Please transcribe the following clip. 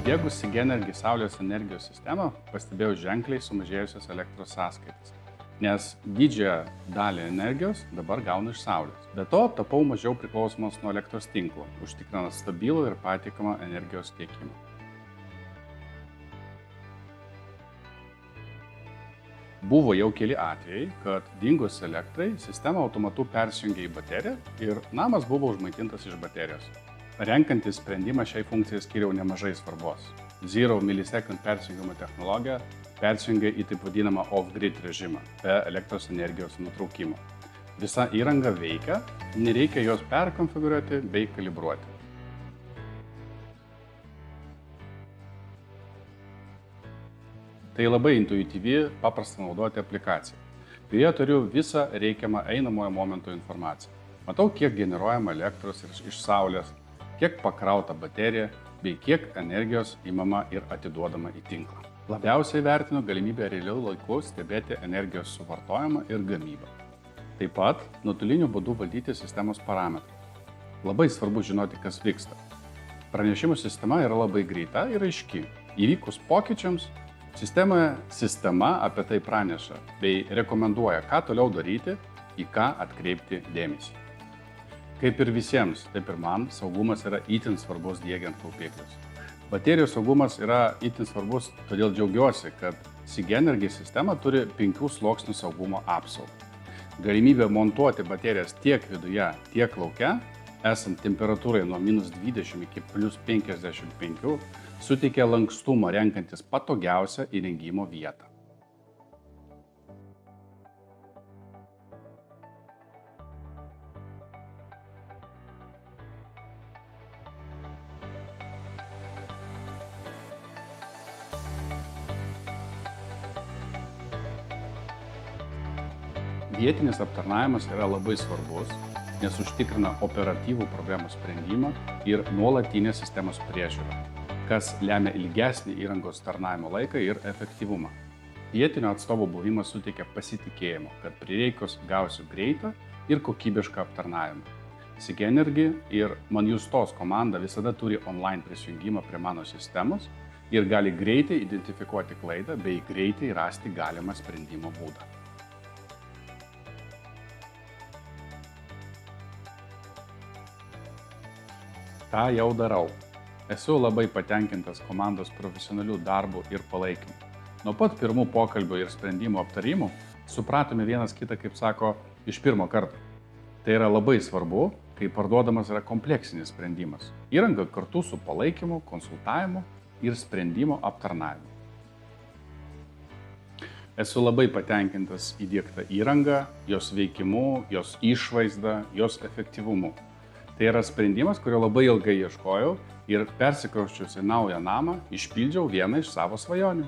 Įdiegus Sigenergy saulės energijos sistemą pastebėjau ženkliai sumažėjusias elektros sąskaitas, nes didžiąją dalį energijos dabar gaunu iš saulės. Be to, tapau mažiau priklausomas nuo elektros tinklo, užtikrinant stabilų ir patikimą energijos tiekimą. Buvo jau keli atvejai, kad dingus elektrai, sistema automatu persijungė į bateriją ir namas buvo užmaitintas iš baterijos. Renkantis sprendimą šiai funkcijai skiriau nemažai svarbos. Zero millisecond persijungimo technologija persijungia į taip vadinamą off-grid režimą be elektros energijos nutraukimo. Visa įranga veikia, nereikia jos perkonfigūruoti bei kalibruoti. Tai labai intuityvi, paprasta naudoti aplikacija. Joje turiu visą reikiamą einamojo momento informaciją. Matau, kiek generuojama elektros iš saulės, kiek pakrauta baterija, bei kiek energijos įmama ir atiduodama į tinklą. Labiausiai vertinu galimybę realiu laiku stebėti energijos suvartojimą ir gamybą. Taip pat nuotoliniu būdu valdyti sistemos parametrus. Labai svarbu žinoti, kas vyksta. Pranešimų sistema yra labai greita ir aiški. Įvykus pokyčiams, sistema apie tai praneša bei rekomenduoja, ką toliau daryti, į ką atkreipti dėmesį. Kaip ir visiems, taip ir man, saugumas yra itin svarbus diegiant kaupiklius. Baterijų saugumas yra itin svarbus, todėl džiaugiuosi, kad Sigenergy sistema turi 5 sluoksnių saugumo apsaugą. Galimybė montuoti baterijas tiek viduje, tiek lauke, esant temperatūrai nuo -20 iki +55, suteikia lankstumą renkantis patogiausią įrengimo vietą. Vietinis aptarnavimas yra labai svarbus, nes užtikrina operatyvų problemų sprendimą ir nuolatinę sistemos priežiūrą, kas lemia ilgesnį įrangos tarnavimo laiką ir efektyvumą. Vietinio atstovo buvimas suteikia pasitikėjimo, kad prireikus gausiu greitą ir kokybišką aptarnavimą. Sigenergy ir Manjustos komanda visada turi online prisijungimą prie mano sistemos ir gali greitai identifikuoti klaidą bei greitai rasti galimą sprendimo būdą. Tą jau darau. Esu labai patenkintas komandos profesionalių darbų ir palaikymų. Nuo pat pirmų pokalbių ir sprendimų aptarimų supratome vienas kitą, kaip sako, iš pirmo karto. Tai yra labai svarbu, kai parduodamas yra kompleksinis sprendimas. Įranga kartu su palaikymu, konsultavimu ir sprendimo aptarnavimu. Esu labai patenkintas įdiegta įranga, jos veikimu, jos išvaizda, jos efektyvumu. Tai yra sprendimas, kurio labai ilgai ieškojau ir persikrausčius į naują namą išpildžiau vieną iš savo svajonių.